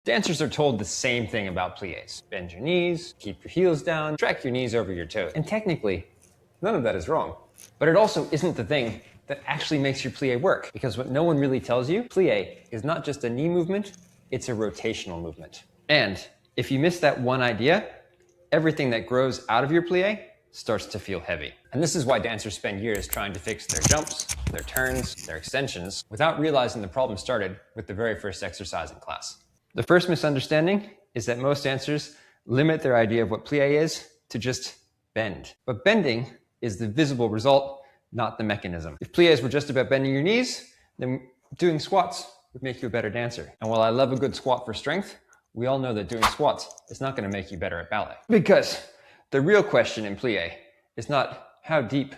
Dancers are told the same thing about pliés. Bend your knees, keep your heels down, track your knees over your toes. And technically, none of that is wrong. But it also isn't the thing that actually makes your plié work. Because what no one really tells you, plié is not just a knee movement, it's a rotational movement. And if you miss that one idea, everything that grows out of your plié starts to feel heavy. And this is why dancers spend years trying to fix their jumps, their turns, their extensions, without realizing the problem started with the very first exercise in class. The first misunderstanding is that most dancers limit their idea of what plié is to just bend. But bending is the visible result, not the mechanism. If pliés were just about bending your knees, then doing squats would make you a better dancer. And while I love a good squat for strength, we all know that doing squats is not going to make you better at ballet. Because the real question in plié is not how deep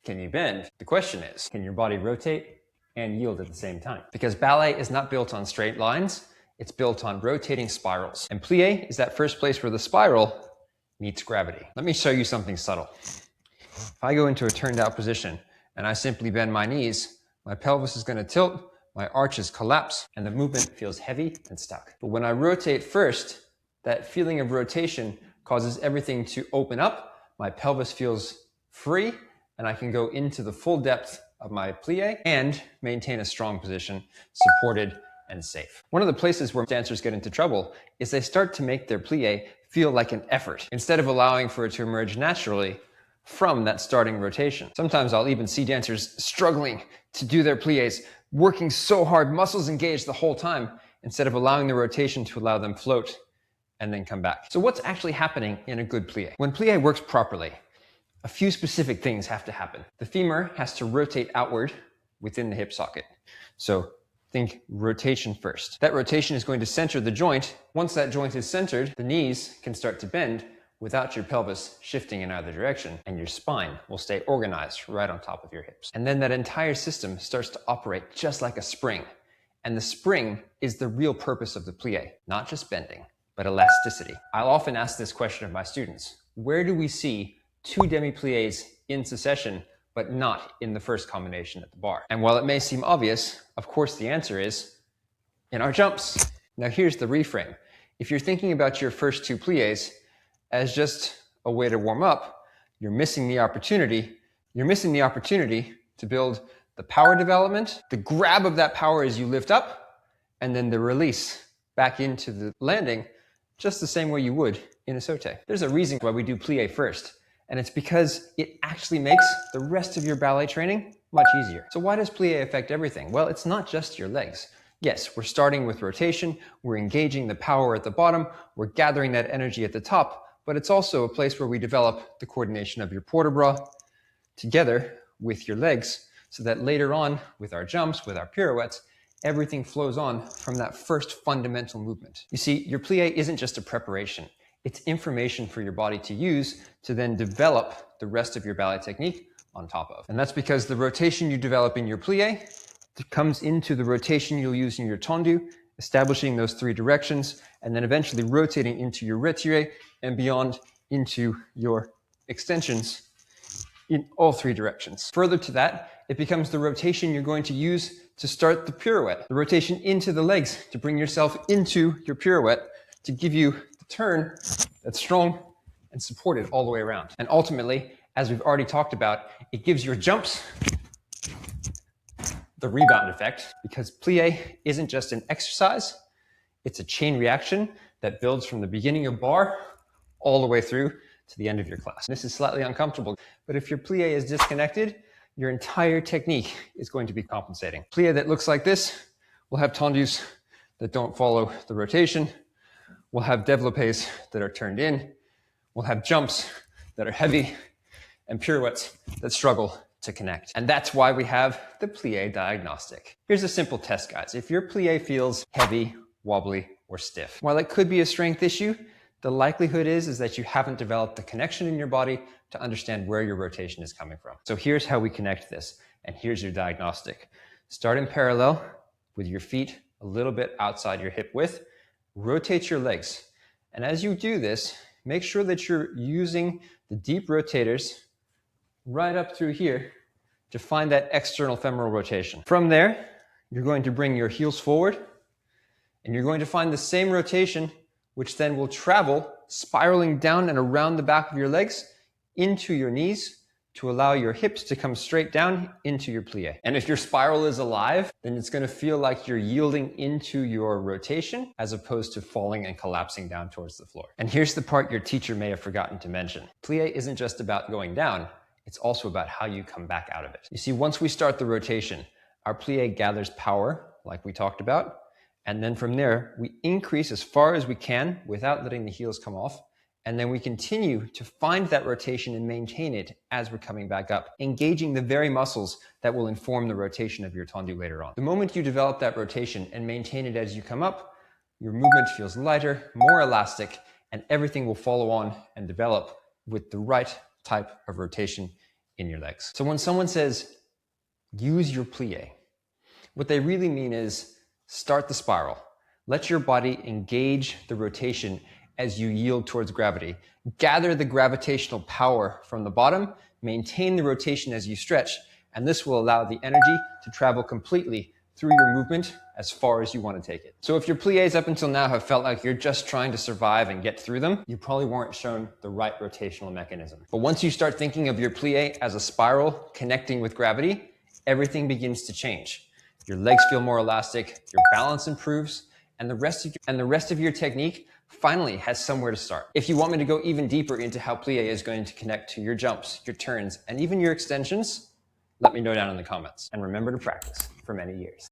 can you bend? The question is, can your body rotate and yield at the same time? Because ballet is not built on straight lines, it's built on rotating spirals. And plié is that first place where the spiral meets gravity. Let me show you something subtle. If I go into a turned out position and I simply bend my knees, my pelvis is going to tilt, my arches collapse, and the movement feels heavy and stuck. But when I rotate first, that feeling of rotation causes everything to open up, my pelvis feels free, and I can go into the full depth of my plié and maintain a strong position, supported and safe. One of the places where dancers get into trouble is they start to make their plié feel like an effort, instead of allowing for it to emerge naturally from that starting rotation. Sometimes I'll even see dancers struggling to do their pliés, working so hard, muscles engaged the whole time, instead of allowing the rotation to allow them float and then come back. So what's actually happening in a good plié? When plié works properly, a few specific things have to happen. The femur has to rotate outward within the hip socket. So think rotation first. That rotation is going to center the joint. Once that joint is centered, the knees can start to bend without your pelvis shifting in either direction, and your spine will stay organized right on top of your hips. And then that entire system starts to operate just like a spring. And the spring is the real purpose of the plié, not just bending, but elasticity. I'll often ask this question of my students: where do we see two demi-pliés in succession, but not in the first combination at the bar? And while it may seem obvious, of course the answer is in our jumps. Now here's the reframe. If you're thinking about your first two pliés as just a way to warm up, you're missing the opportunity. You're missing the opportunity to build the power development, the grab of that power as you lift up, and then the release back into the landing, just the same way you would in a sauté. There's a reason why we do plié first, and it's because it actually makes the rest of your ballet training much easier. So why does plié affect everything? Well, it's not just your legs. Yes, we're starting with rotation, we're engaging the power at the bottom, we're gathering that energy at the top, but it's also a place where we develop the coordination of your port de bras together with your legs, so that later on with our jumps, with our pirouettes, everything flows on from that first fundamental movement. You see, your plié isn't just a preparation. It's information for your body to use to then develop the rest of your ballet technique on top of. And that's because the rotation you develop in your plié comes into the rotation you'll use in your tendu, establishing those three directions, and then eventually rotating into your retiré and beyond into your extensions in all three directions. Further to that, it becomes the rotation you're going to use to start the pirouette, the rotation into the legs to bring yourself into your pirouette to give you the turn that's strong and supported all the way around. And ultimately, as we've already talked about, it gives your jumps the rebound effect, because plié isn't just an exercise, it's a chain reaction that builds from the beginning of bar all the way through to the end of your class. This is slightly uncomfortable, but if your plié is disconnected, your entire technique is going to be compensating. Plié that looks like this will have tendus that don't follow the rotation. We'll have développés that are turned in. We'll have jumps that are heavy and pirouettes that struggle to connect. And that's why we have the plié diagnostic. Here's a simple test, guys. If your plié feels heavy, wobbly, or stiff, while it could be a strength issue, the likelihood is that you haven't developed the connection in your body to understand where your rotation is coming from. So here's how we connect this, and here's your diagnostic. Start in parallel with your feet a little bit outside your hip width. Rotate your legs. And as you do this, make sure that you're using the deep rotators right up through here to find that external femoral rotation. From there, you're going to bring your heels forward And you're going to find the same rotation, which then will travel, spiraling down and around the back of your legs into your knees to allow your hips to come straight down into your plie. And if your spiral is alive, then it's going to feel like you're yielding into your rotation as opposed to falling and collapsing down towards the floor. And here's the part your teacher may have forgotten to mention. Plie isn't just about going down, it's also about how you come back out of it. You see, once we start the rotation, our plie gathers power, like we talked about, and then from there, we increase as far as we can without letting the heels come off. And then we continue to find that rotation and maintain it as we're coming back up, engaging the very muscles that will inform the rotation of your tendu later on. The moment you develop that rotation and maintain it as you come up, your movement feels lighter, more elastic, and everything will follow on and develop with the right type of rotation in your legs. So when someone says, use your plie, what they really mean is start the spiral. Let your body engage the rotation as you yield towards gravity. Gather the gravitational power from the bottom, maintain the rotation as you stretch, and this will allow the energy to travel completely through your movement as far as you want to take it. So if your pliés up until now have felt like you're just trying to survive and get through them, you probably weren't shown the right rotational mechanism. But once you start thinking of your plie as a spiral connecting with gravity, everything begins to change. Your legs feel more elastic, your balance improves, and the rest of your technique finally has somewhere to start. If you want me to go even deeper into how plie is going to connect to your jumps, your turns, and even your extensions, let me know down in the comments. And remember to practice for many years.